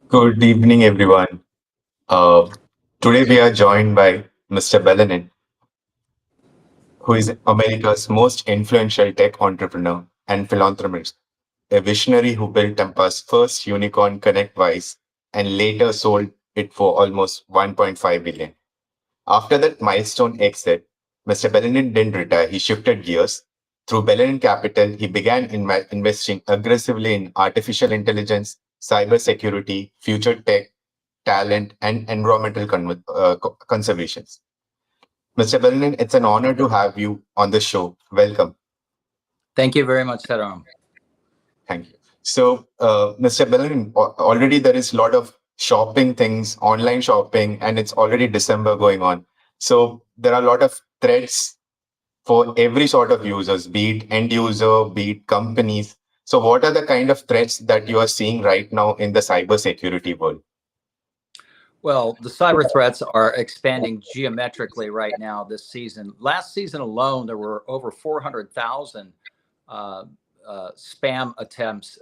Good evening, everyone. Uh, Today we are joined by Mr. Bellini, who is America's most influential tech entrepreneur and philanthropist, a visionary who built Tampa's first unicorn ConnectWise and later sold it for almost 1.5 billion. After that milestone exit, Mr. Bellini didn't retire, he shifted gears. Through Bellini Capital, he began investing aggressively in artificial intelligence, cybersecurity, future tech, talent, and environmental conservation. Mr. Bellini, it's an honor to have you on the show. Welcome. Thank you very much, Saram. Thank you. So, Mr. Bellini, already there is a lot of shopping things, online shopping, and it's already December going on. So there are a lot of threats for every sort of users, be it end user, be it companies. So what are the kind of threats that you are seeing right now in the cybersecurity world? Well, the cyber threats are expanding geometrically right now this season. Last season alone, there were over 400,000 uh, spam attempts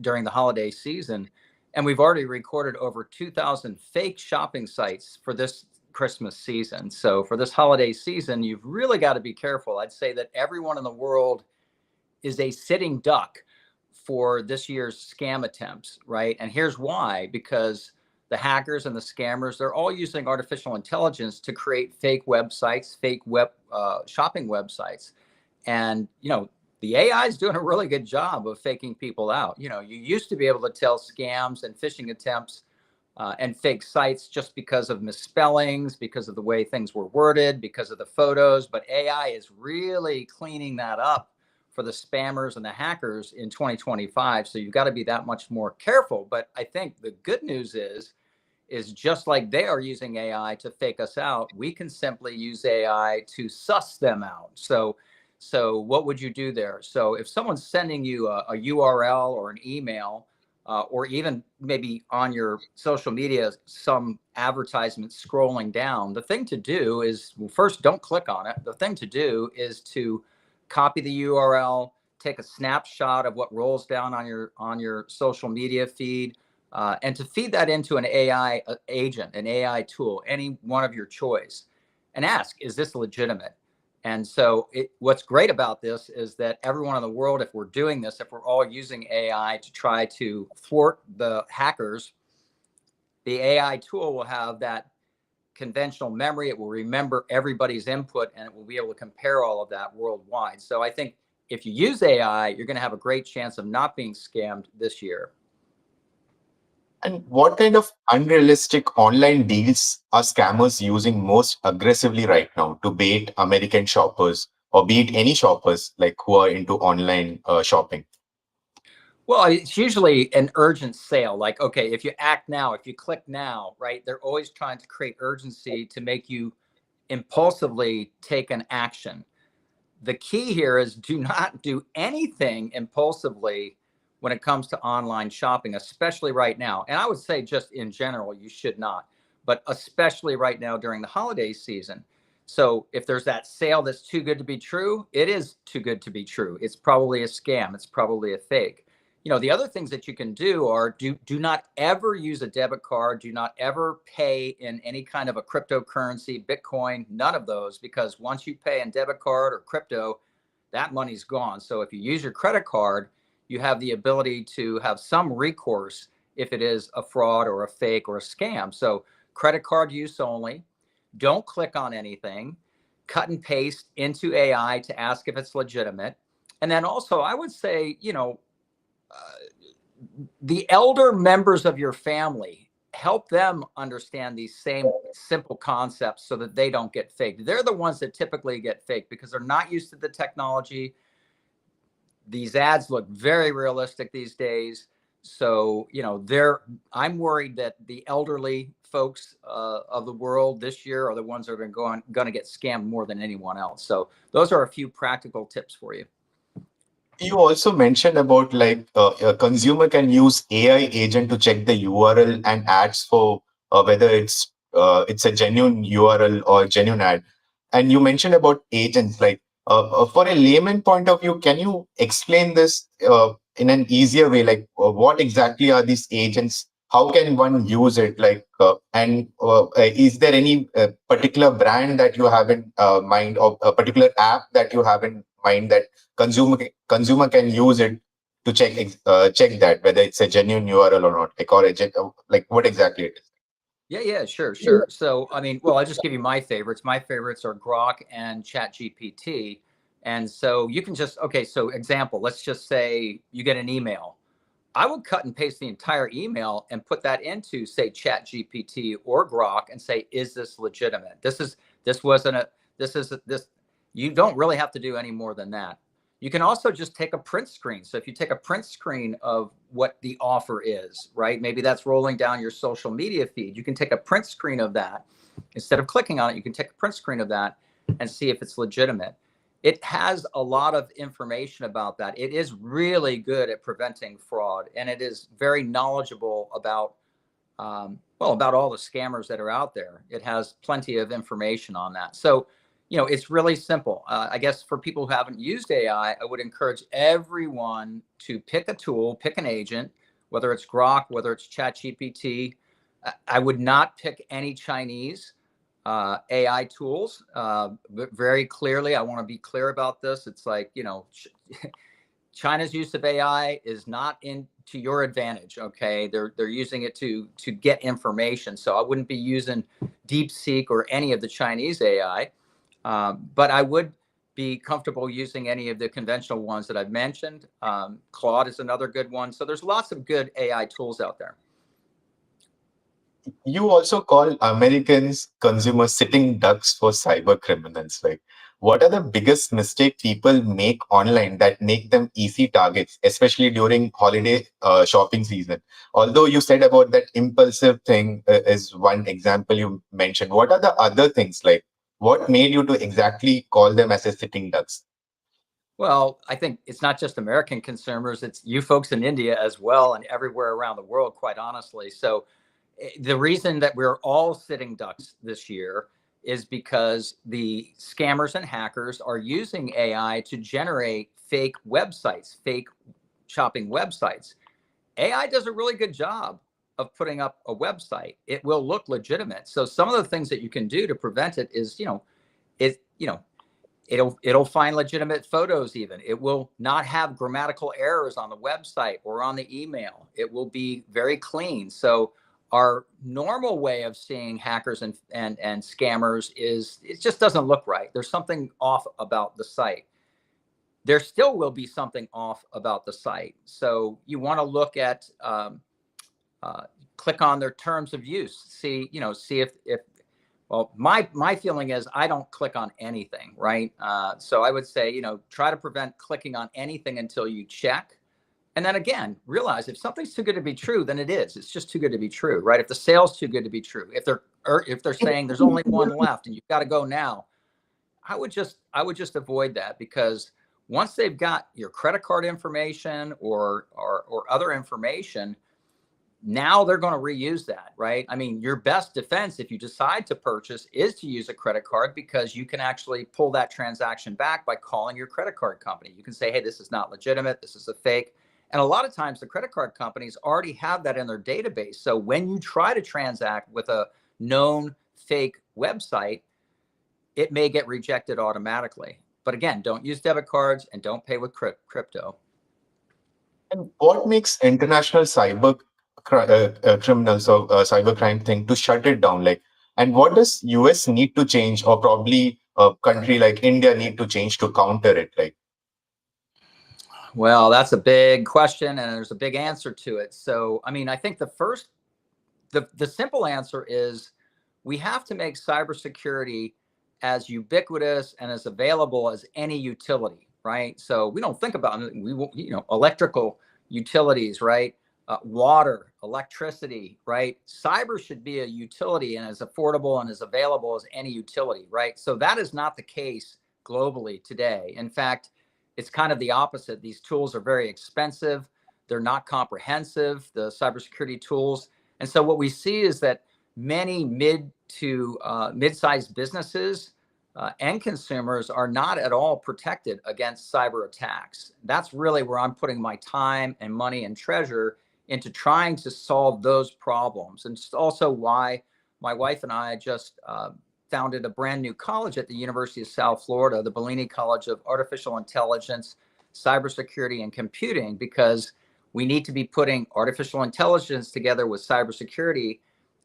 during the holiday season. And we've already recorded over 2,000 fake shopping sites for this Christmas season. So for this holiday season, you've really got to be careful. I'd say that everyone in the world is a sitting duck for this year's scam attempts, right? And here's why: because the hackers and the scammers, they're all using artificial intelligence to create fake websites, fake shopping websites. And, the AI is doing a really good job of faking people out. You used to be able to tell scams and phishing attempts and fake sites just because of misspellings, because of the way things were worded, because of the photos. But AI is really cleaning that up for the spammers and the hackers in 2025. So you've got to be that much more careful. But I think the good news is just like they are using AI to fake us out, we can simply use AI to suss them out. So what would you do there? So if someone's sending you a URL or an email, or even maybe on your social media, some advertisement scrolling down, the thing to do is, well, first, don't click on it. The thing to do is to copy the URL, take a snapshot of what rolls down on your social media feed, and to feed that into an AI agent, an AI tool, any one of your choice, and ask, is this legitimate? And so what's great about this is that everyone in the world, if we're doing this, if we're all using AI to try to thwart the hackers, the AI tool will have that conventional memory. It will remember everybody's input, and it will be able to compare all of that worldwide. So I think if you use AI, you're going to have a great chance of not being scammed this year. And what kind of unrealistic online deals are scammers using most aggressively right now to bait American shoppers or beat any shoppers like who are into online shopping? Well, it's usually an urgent sale. Like, okay, if you act now, if you click now, right? They're always trying to create urgency to make you impulsively take an action. The key here is do not do anything impulsively when it comes to online shopping, especially right now. And I would say just in general, you should not, but especially right now during the holiday season. So if there's that sale that's too good to be true, it is too good to be true. It's probably a scam. It's probably a fake. The other things that you can do are do not ever use a debit card. Do not ever pay in any kind of a cryptocurrency, Bitcoin, none of those, because once you pay in debit card or crypto, that money's gone. So if you use your credit card, you have the ability to have some recourse if it is a fraud or a fake or a scam. So credit card use only. Don't click on anything. Cut and paste into AI to ask if it's legitimate. And then also, I would say, the elder members of your family, help them understand these same simple concepts so that they don't get faked. They're the ones that typically get faked because they're not used to the technology. These ads look very realistic these days. So, I'm worried that the elderly folks of the world this year are the ones that are going to get scammed more than anyone else. So those are a few practical tips for you. You also mentioned about like a consumer can use AI agent to check the URL and ads for whether it's a genuine URL or genuine ad. And you mentioned about agents. Like for a layman point of view, can you explain this in an easier way? Like what exactly are these agents? How can one use it? Like is there any particular brand that you have in mind, or a particular app that you have in mind that consumer can use it to check that whether it's a genuine URL or not, like what exactly it is? Yeah, sure. So, I'll just give you my favorites. My favorites are Grok and ChatGPT. And so you can okay, so example, let's just say you get an email. I would cut and paste the entire email and put that into, say, ChatGPT or Grok and say, is this legitimate? This wasn't a, this is this. You don't really have to do any more than that. You can also just take a print screen. So if you take a print screen of what the offer is, right? Maybe that's rolling down your social media feed. You can take a print screen of that. Instead of clicking on it, you can take a print screen of that and see if it's legitimate. It has a lot of information about that. It is really good at preventing fraud, and it is very knowledgeable about, about all the scammers that are out there. It has plenty of information on that. So, it's really simple. I guess for people who haven't used AI, I would encourage everyone to pick a tool, pick an agent, whether it's Grok, whether it's ChatGPT. I would not pick any Chinese AI tools. Very clearly, I want to be clear about this. It's like, China's use of AI is not to your advantage. Okay, they're using it to get information. So I wouldn't be using DeepSeek or any of the Chinese AI, but I would be comfortable using any of the conventional ones that I've mentioned. Claude is another good one. So there's lots of good AI tools out there. You also call Americans consumers sitting ducks for cyber criminals. Like, what are the biggest mistake people make online that make them easy targets, especially during holiday shopping season? Although you said about that impulsive thing is one example you mentioned. What are the other things? Like, what made you to exactly call them as a sitting ducks? Well, I think it's not just American consumers, it's you folks in India as well, and everywhere around the world, quite honestly. So the reason that we're all sitting ducks this year is because the scammers and hackers are using AI to generate fake websites, fake shopping websites. AI does a really good job of putting up a website. It will look legitimate. So some of the things that you can do to prevent it is, it, it'll find legitimate photos. Even it will not have grammatical errors on the website or on the email. It will be very clean. So our normal way of seeing hackers and scammers is it just doesn't look right. There's something off about the site. There still will be something off about the site. So you want to look at click on their terms of use. See if well, my feeling is I don't click on anything, right? So I would say, try to prevent clicking on anything until you check. And then again, realize if something's too good to be true, then it is. It's just too good to be true, right? If the sale's too good to be true, if they're saying there's only one left and you've got to go now, I would just avoid that, because once they've got your credit card information or other information, now they're going to reuse that, right? I mean, your best defense if you decide to purchase is to use a credit card, because you can actually pull that transaction back by calling your credit card company. You can say, hey, this is not legitimate. This is a fake. And a lot of times the credit card companies already have that in their database. So when you try to transact with a known fake website, it may get rejected automatically. But again, don't use debit cards and don't pay with crypto. And what makes international criminals or cybercrime thing to shut it down? Like, and what does US need to change, or probably a country like India need to change to counter it? Like, well, that's a big question, and there's a big answer to it. So, I mean, I think the first the simple answer is we have to make cybersecurity as ubiquitous and as available as any utility, right? So we don't think about electrical utilities, right? Water, electricity, right? Cyber should be a utility and as affordable and as available as any utility, right? So that is not the case globally today. In fact, it's kind of the opposite. These tools are very expensive. They're not comprehensive, the cybersecurity tools. And so what we see is that many mid-sized businesses and consumers are not at all protected against cyber attacks. That's really where I'm putting my time and money and treasure into trying to solve those problems. And it's also why my wife and I just founded a brand new college at the University of South Florida, the Bellini College of Artificial Intelligence, Cybersecurity, and Computing, because we need to be putting artificial intelligence together with cybersecurity,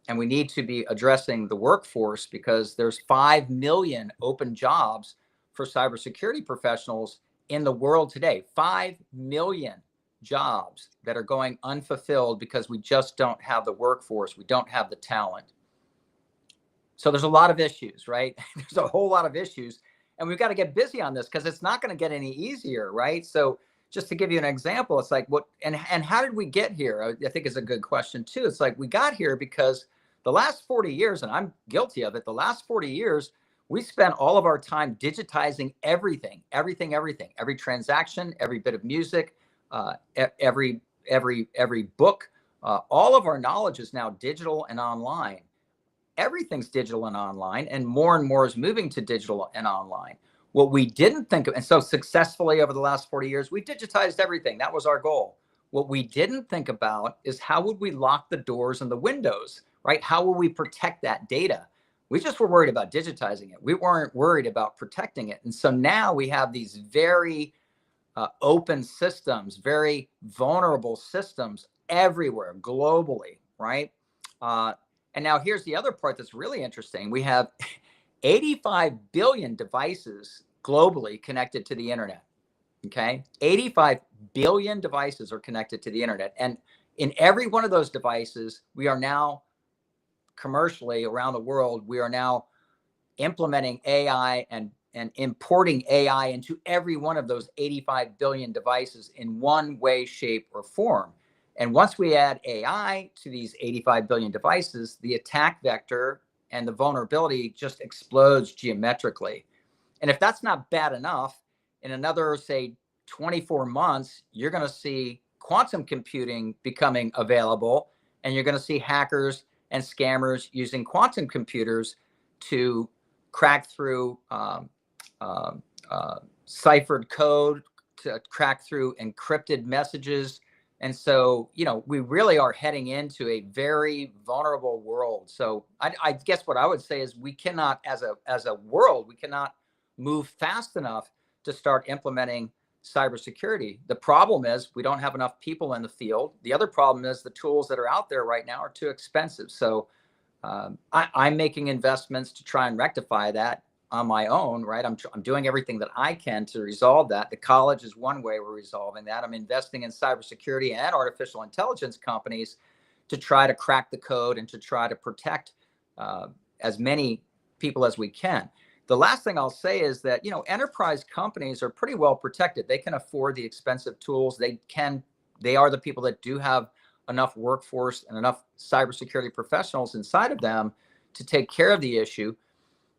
and we need to be addressing the workforce because there's 5 million open jobs for cybersecurity professionals in the world today. 5 million jobs that are going unfulfilled because we just don't have the workforce. We don't have the talent. So there's a lot of issues, right? There's a whole lot of issues, and we've got to get busy on this because it's not going to get any easier, right? So just to give you an example, it's like and how did we get here? I think is a good question too. It's like we got here because the last 40 years, and I'm guilty of it, the last 40 years, we spent all of our time digitizing everything, every transaction, every bit of music, every book, all of our knowledge is now digital and online. Everything's digital and online, and more is moving to digital and online. What we didn't think of, and so successfully over the last 40 years, we digitized everything. That was our goal. What we didn't think about is how would we lock the doors and the windows, right? How will we protect that data? We just were worried about digitizing it. We weren't worried about protecting it. And so now we have these very open systems, very vulnerable systems everywhere globally, right? And now here's the other part that's really interesting. We have 85 billion devices globally connected to the internet. Okay. 85 billion devices are connected to the internet. And in every one of those devices, we are now commercially around the world, we are now implementing AI and importing AI into every one of those 85 billion devices in one way, shape, or form. And once we add AI to these 85 billion devices, the attack vector and the vulnerability just explodes geometrically. And if that's not bad enough, in another, say, 24 months, you're going to see quantum computing becoming available, and you're going to see hackers and scammers using quantum computers to crack through ciphered code, to crack through encrypted messages. And so, we really are heading into a very vulnerable world. So I guess what I would say is we cannot, as a world, we cannot move fast enough to start implementing cybersecurity. The problem is we don't have enough people in the field. The other problem is the tools that are out there right now are too expensive. So I'm making investments to try and rectify that on my own, right? I'm doing everything that I can to resolve that. The college is one way we're resolving that. I'm investing in cybersecurity and artificial intelligence companies to try to crack the code and to try to protect as many people as we can. The last thing I'll say is that, enterprise companies are pretty well protected. They can afford the expensive tools. They are the people that do have enough workforce and enough cybersecurity professionals inside of them to take care of the issue.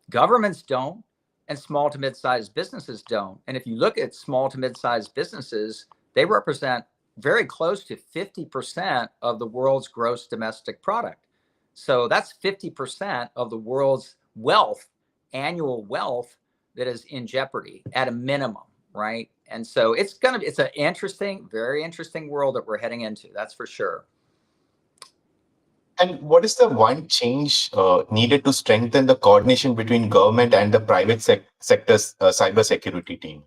Governments don't, and small to mid-sized businesses don't. And if you look at small to mid-sized businesses, they represent very close to 50% of the world's gross domestic product. So that's 50% of the world's wealth, annual wealth, that is in jeopardy at a minimum, right? And so it's an interesting, very interesting world that we're heading into. That's for sure. And what is the one change needed to strengthen the coordination between government and the private sector's cybersecurity team?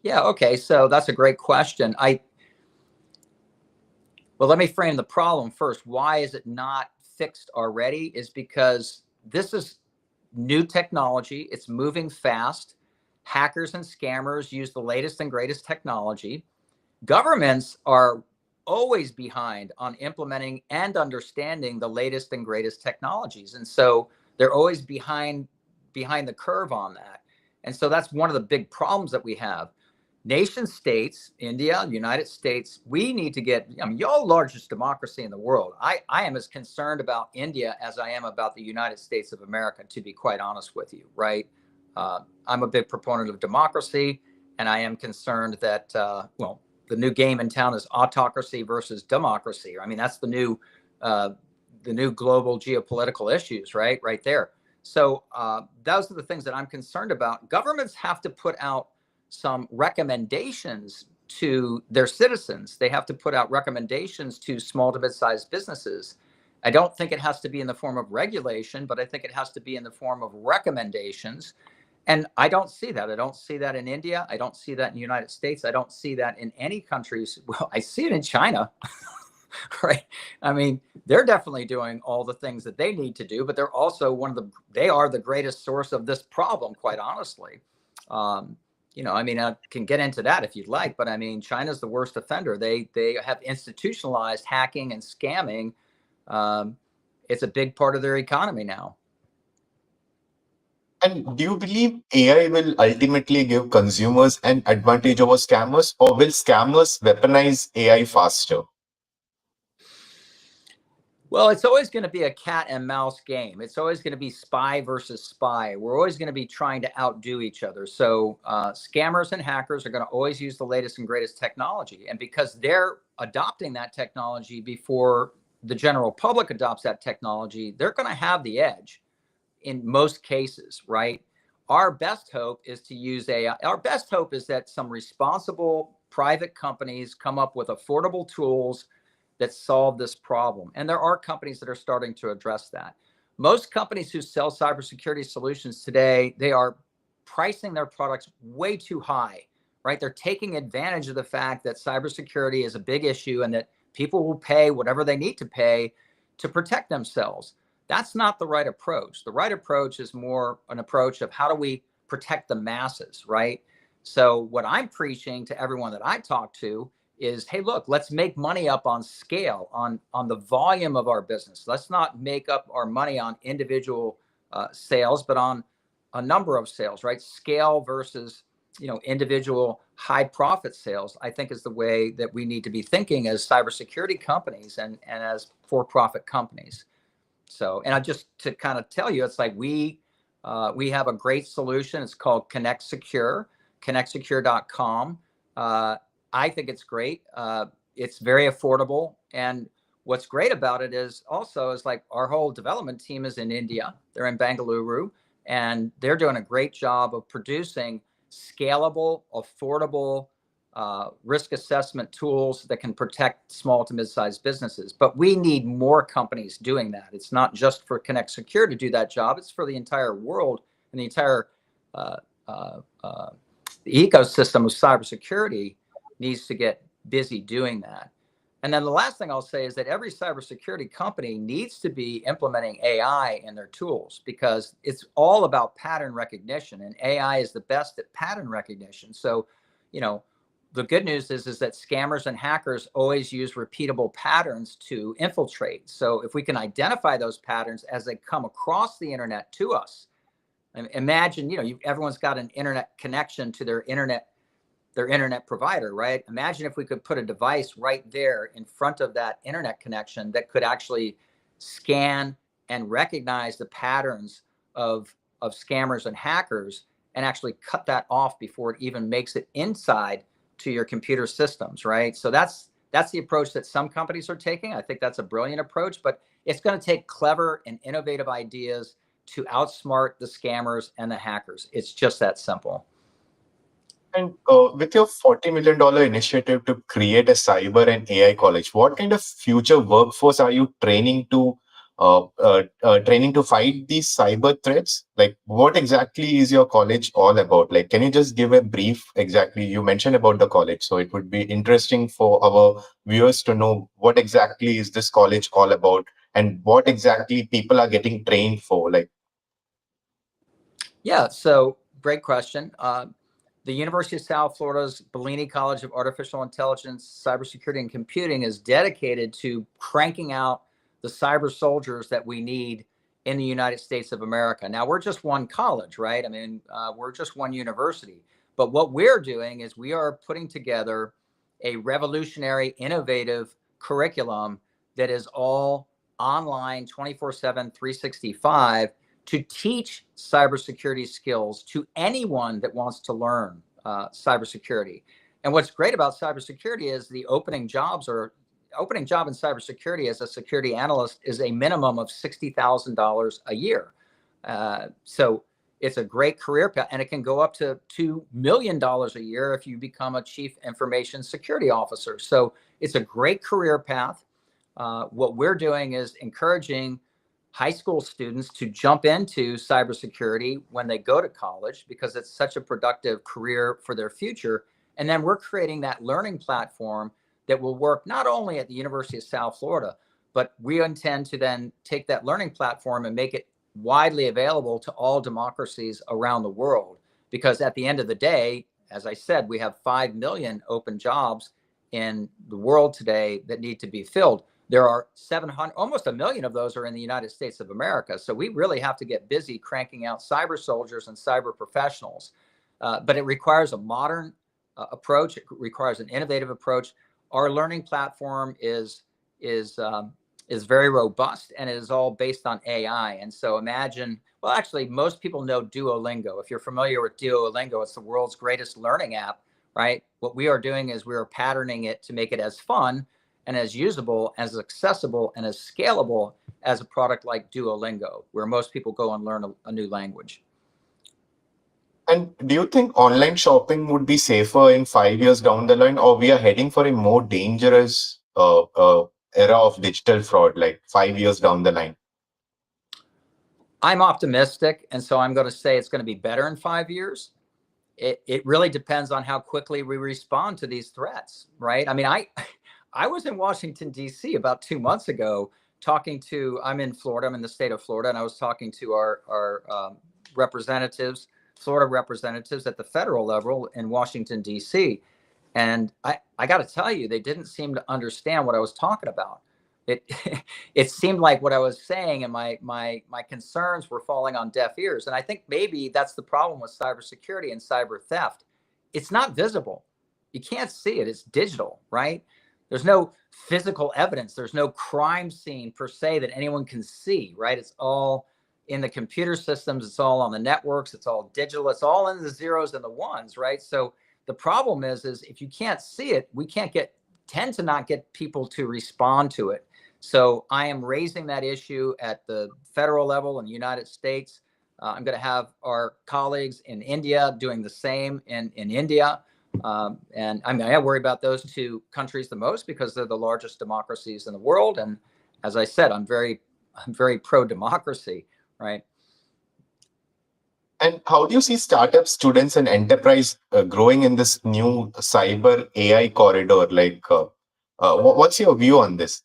Yeah, okay. So that's a great question. Well, let me frame the problem first. Why is it not fixed already? Is because this is new technology. It's moving fast. Hackers and scammers use the latest and greatest technology. Governments are always behind on implementing and understanding the latest and greatest technologies. And so they're always behind the curve on that. And so that's one of the big problems that we have. Nation states, India, United States, we need to get, I mean, y'all largest democracy in the world. I am as concerned about India as I am about the United States of America, to be quite honest with you, right? I'm a big proponent of democracy, and I am concerned that, well, the new game in town is autocracy versus democracy. I mean, that's the new global geopolitical issues, right there. So those are the things that I'm concerned about. Governments have to put out some recommendations to their citizens. They have to put out recommendations to small to mid-sized businesses. I don't think it has to be in the form of regulation, but I think it has to be in the form of recommendations. And I don't see that. I don't see that in India. I don't see that in the United States. I don't see that in any countries. Well, I see it in China, right? I mean, they're definitely doing all the things that they need to do, but they're also they are the greatest source of this problem, quite honestly. I mean, I can get into that if you'd like, but I mean, China's the worst offender. They have institutionalized hacking and scamming. It's a big part of their economy now. And do you believe AI will ultimately give consumers an advantage over scammers, or will scammers weaponize AI faster? Well, it's always going to be a cat and mouse game. It's always going to be spy versus spy. We're always going to be trying to outdo each other. So scammers and hackers are going to always use the latest and greatest technology. And because they're adopting that technology before the general public adopts that technology, they're going to have the edge in most cases, right? Our best hope is to use AI. Our best hope is that some responsible private companies come up with affordable tools that solve this problem. And there are companies that are starting to address that. Most companies who sell cybersecurity solutions today, they are pricing their products way too high, right? They're taking advantage of the fact that cybersecurity is a big issue and that people will pay whatever they need to pay to protect themselves. That's not the right approach. The right approach is more an approach of how do we protect the masses, right? So what I'm preaching to everyone that I talk to is, hey, look, let's make money up on scale, on the volume of our business. Let's not make up our money on individual sales, but on a number of sales, right? Scale versus individual high profit sales, I think, is the way that we need to be thinking as cybersecurity companies and as for-profit companies. So, and I just to kind of tell you, it's like we have a great solution. It's called ConnectSecure, connectsecure.com. I think it's great. It's very affordable. And what's great about it is like our whole development team is in India. They're in Bengaluru, and they're doing a great job of producing scalable, affordable risk assessment tools that can protect small to mid-sized businesses. But we need more companies doing that. It's not just for ConnectSecure to do that job. It's for the entire world and the entire the ecosystem of cybersecurity needs to get busy doing that. And then the last thing I'll say is that every cybersecurity company needs to be implementing AI in their tools, because it's all about pattern recognition, and AI is the best at pattern recognition. So, the good news is that scammers and hackers always use repeatable patterns to infiltrate. So if we can identify those patterns as they come across the internet to us, imagine, everyone's got an internet connection to their internet provider, right? Imagine if we could put a device right there in front of that internet connection that could actually scan and recognize the patterns of scammers and hackers and actually cut that off before it even makes it inside to your computer systems, right? So that's the approach that some companies are taking. I think that's a brilliant approach, but it's going to take clever and innovative ideas to outsmart the scammers and the hackers. It's just that simple. And with your $40 million initiative to create a cyber and AI college, what kind of future workforce are you training to fight these cyber threats? Like, what exactly is your college all about? Like, can you just give a brief exactly? You mentioned about the college, so it would be interesting for our viewers to know what exactly is this college all about and what exactly people are getting trained for. Like, yeah, so great question. the University of South Florida's Bellini College of Artificial Intelligence, Cybersecurity, and Computing is dedicated to cranking out the cyber soldiers that we need in the United States of America. Now, we're just one college, right? I mean, we're just one university. But what we're doing is we are putting together a revolutionary, innovative curriculum that is all online 24/7, 365 to teach cybersecurity skills to anyone that wants to learn cybersecurity. And what's great about cybersecurity is the opening job in cybersecurity as a security analyst is a minimum of $60,000 a year. So it's a great career path, and it can go up to $2 million a year if you become a chief information security officer. So it's a great career path. What we're doing is encouraging high school students to jump into cybersecurity when they go to college because it's such a productive career for their future. And then we're creating that learning platform that will work not only at the University of South Florida, but we intend to then take that learning platform and make it widely available to all democracies around the world. Because at the end of the day, as I said, we have 5 million open jobs in the world today that need to be filled. There are 700, almost 1 million of those are in the United States of America. So we really have to get busy cranking out cyber soldiers and cyber professionals. But it requires a modern approach. It requires an innovative approach. Our learning platform is very robust, and it is all based on AI. And so imagine, well, actually, most people know Duolingo. If you're familiar with Duolingo, it's the world's greatest learning app, right? What we are doing is we are patterning it to make it as fun and as usable, as accessible, and as scalable as a product like Duolingo, where most people go and learn a new language. And do you think online shopping would be safer in 5 years down the line, or we are heading for a more dangerous era of digital fraud, like 5 years down the line? I'm optimistic, and so I'm going to say it's going to be better in 5 years. It really depends on how quickly we respond to these threats, right? I mean, I was in Washington, D.C. about 2 months ago talking to, I'm in Florida, I'm in the state of Florida, and I was talking to our representatives, Florida representatives at the federal level in Washington, D.C. And I got to tell you, they didn't seem to understand what I was talking about. It seemed like what I was saying and my concerns were falling on deaf ears. And I think maybe that's the problem with cybersecurity and cyber theft. It's not visible. You can't see it. It's digital, right? There's no physical evidence. There's no crime scene per se that anyone can see, right? It's all in the computer systems. It's all on the networks. It's all digital. It's all in the zeros and the ones, right? So the problem is if you can't see it, we tend to not get people to respond to it. So I am raising that issue at the federal level in the United States. I'm going to have our colleagues in India doing the same in India. And I mean, I worry about those two countries the most because they're the largest democracies in the world. And as I said, I'm very pro-democracy, right? And how do you see startup students and enterprise growing in this new cyber AI corridor? Like, what's your view on this?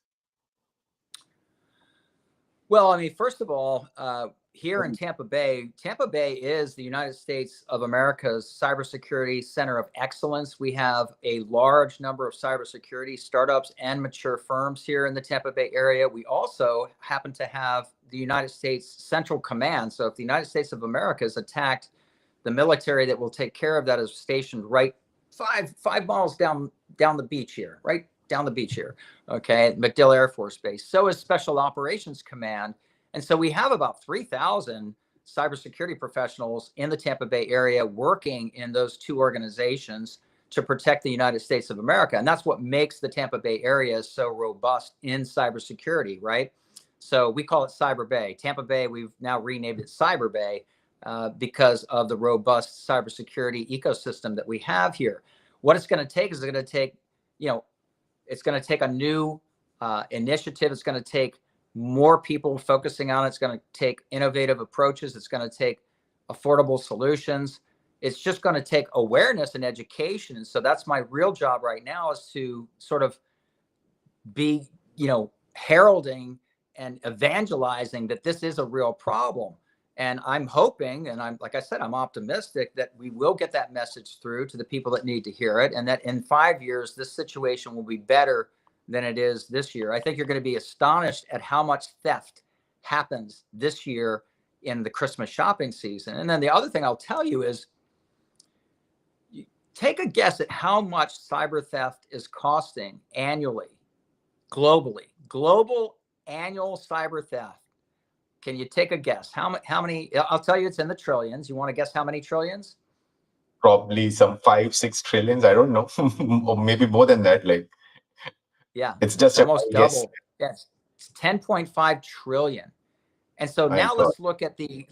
Well, I mean, first of all, here in Tampa Bay is the United States of America's cybersecurity center of excellence. We have a large number of cybersecurity startups and mature firms here in the Tampa Bay area. We also happen to have the United States Central Command. So if the United States of America is attacked, the military that will take care of that is stationed right 5 miles down the beach here, right down the beach here, okay, MacDill Air Force Base. So is Special Operations Command. And so we have about 3,000 cybersecurity professionals in the Tampa Bay area working in those two organizations to protect the United States of America. And that's what makes the Tampa Bay area so robust in cybersecurity, right? So we call it Cyber Bay. Tampa Bay, we've now renamed it Cyber Bay because of the robust cybersecurity ecosystem that we have here. What it's going to take is it's going to take a new initiative. It's going to take more people focusing on it. It's going to take innovative approaches. It's going to take affordable solutions. It's just going to take awareness and education. And so that's my real job right now, is to sort of be, heralding and evangelizing that this is a real problem. And I'm hoping, and like I said, I'm optimistic that we will get that message through to the people that need to hear it, and that in 5 years, this situation will be better than it is this year. I think you're going to be astonished at how much theft happens this year in the Christmas shopping season. And then the other thing I'll tell you is, take a guess at how much cyber theft is costing annually, globally. Global annual cyber theft. Can you take a guess? How many? I'll tell you, it's in the trillions. You want to guess how many trillions? Probably some 5-6 trillions. I don't know, or maybe more than that. Like, Yeah, it's just a almost guess. double. Yes, it's 10.5 trillion. And so My now God. let's look at the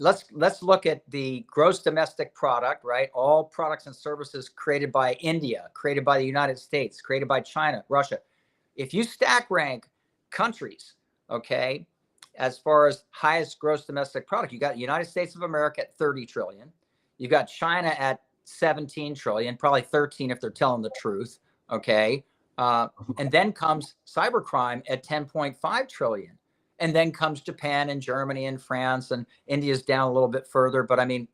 gross domestic product, right? All products and services created by India, created by the United States, created by China, Russia. If you stack rank countries, okay, as far as highest gross domestic product, you got the United States of America at 30 trillion. You've got China at 17 trillion, probably 13 if they're telling the truth, okay? And then comes cybercrime at 10.5 trillion. And then comes Japan and Germany and France, and India's down a little bit further. But I mean,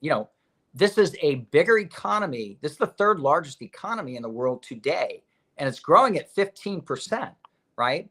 this is a bigger economy. This is the third largest economy in the world today, and it's growing at 15%, right?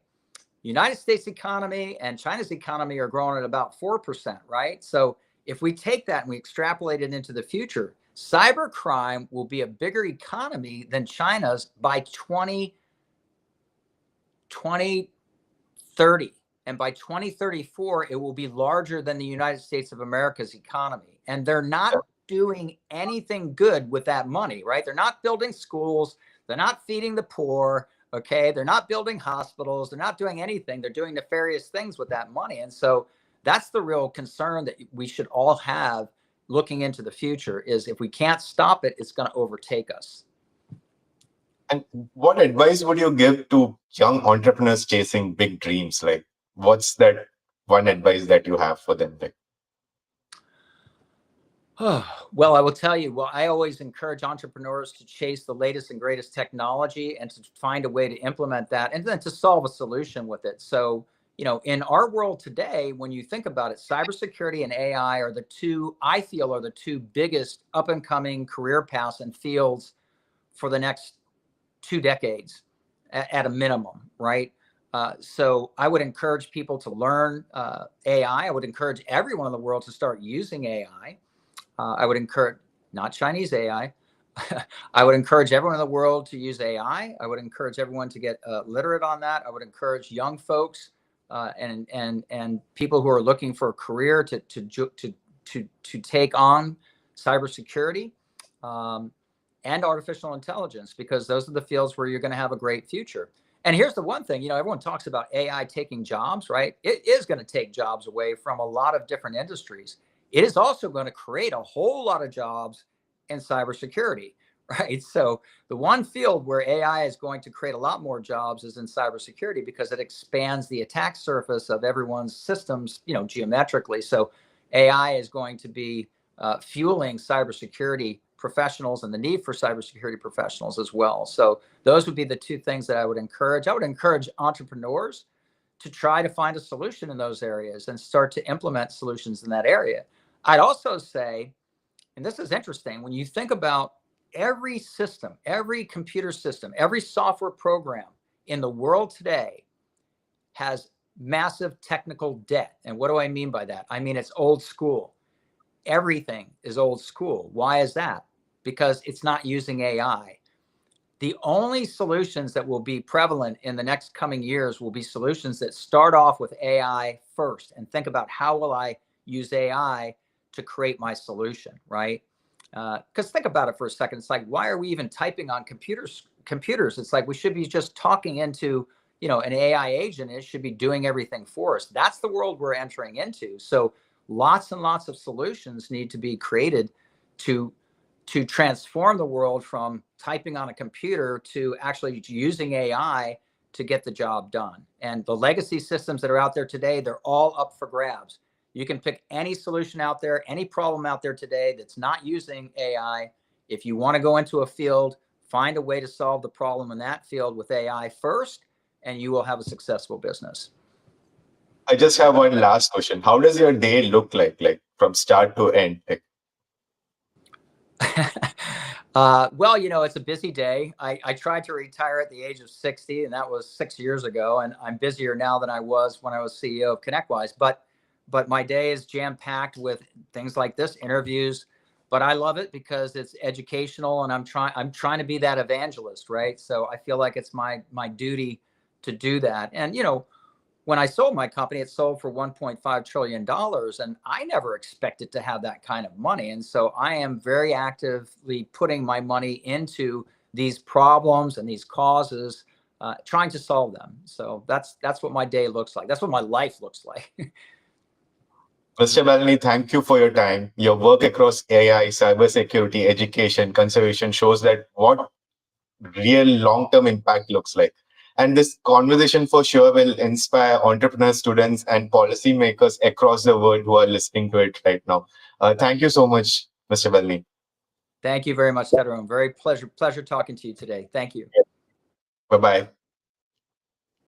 United States economy and China's economy are growing at about 4%, right? So if we take that and we extrapolate it into the future, cybercrime will be a bigger economy than China's by 2030. And by 2034, it will be larger than the United States of America's economy. And they're not doing anything good with that money, right? They're not building schools. They're not feeding the poor. Okay. They're not building hospitals. They're not doing anything. They're doing nefarious things with that money. And so that's the real concern that we should all have looking into the future, is if we can't stop it, it's going to overtake us. And what advice would you give to young entrepreneurs chasing big dreams? Like, what's that one advice that you have for them? Like, well, I will tell you, I always encourage entrepreneurs to chase the latest and greatest technology and to find a way to implement that and then to solve a solution with it. So, in our world today, when you think about it, cybersecurity and AI are the two, I feel, are the two biggest up and coming career paths and fields for the next 2 decades at a minimum, right? So I would encourage people to learn AI. I would encourage everyone in the world to start using AI. I would encourage, not Chinese AI. I would encourage everyone in the world to use AI. I would encourage everyone to get literate on that. I would encourage young folks and people who are looking for a career to take on cybersecurity and artificial intelligence, because those are the fields where you're going to have a great future. And here's the one thing, everyone talks about AI taking jobs, right? It is going to take jobs away from a lot of different industries. It is also going to create a whole lot of jobs in cybersecurity, right? So the one field where AI is going to create a lot more jobs is in cybersecurity, because it expands the attack surface of everyone's systems, geometrically. So AI is going to be fueling cybersecurity professionals and the need for cybersecurity professionals as well. So those would be the two things that I would encourage. I would encourage entrepreneurs to try to find a solution in those areas and start to implement solutions in that area. I'd also say, and this is interesting, when you think about every system, every computer system, every software program in the world today has massive technical debt. And what do I mean by that? I mean, it's old school. Everything is old school. Why is that? Because it's not using AI. The only solutions that will be prevalent in the next coming years will be solutions that start off with AI first and think about, how will I use AI to create my solution, right? Because think about it for a second. It's like, why are we even typing on computers? It's like we should be just talking into, an AI agent. It should be doing everything for us. That's the world we're entering into. So lots and lots of solutions need to be created to transform the world from typing on a computer to actually using AI to get the job done. And the legacy systems that are out there today, they're all up for grabs. You can pick any solution out there, any problem out there today that's not using AI. If you want to go into a field, find a way to solve the problem in that field with AI first, and you will have a successful business. I just have one last question. How does your day look like from start to end? Like, Well, it's a busy day. I tried to retire at the age of 60, and that was 6 years ago. And I'm busier now than I was when I was CEO of ConnectWise. But my day is jam packed with things like this, interviews. But I love it because it's educational, and I'm trying to be that evangelist, right? So I feel like it's my duty to do that. And when I sold my company, it sold for $1.5 trillion. And I never expected to have that kind of money. And so I am very actively putting my money into these problems and these causes, trying to solve them. So that's what my day looks like. That's what my life looks like. Mr. Bellini, thank you for your time. Your work across AI, cybersecurity, education, conservation shows that what real long-term impact looks like. And this conversation for sure will inspire entrepreneurs, students, and policymakers across the world who are listening to it right now. Thank you so much, Mr. Bellini. Thank you very much, Tedros. Very pleasure talking to you today. Thank you. Bye-bye.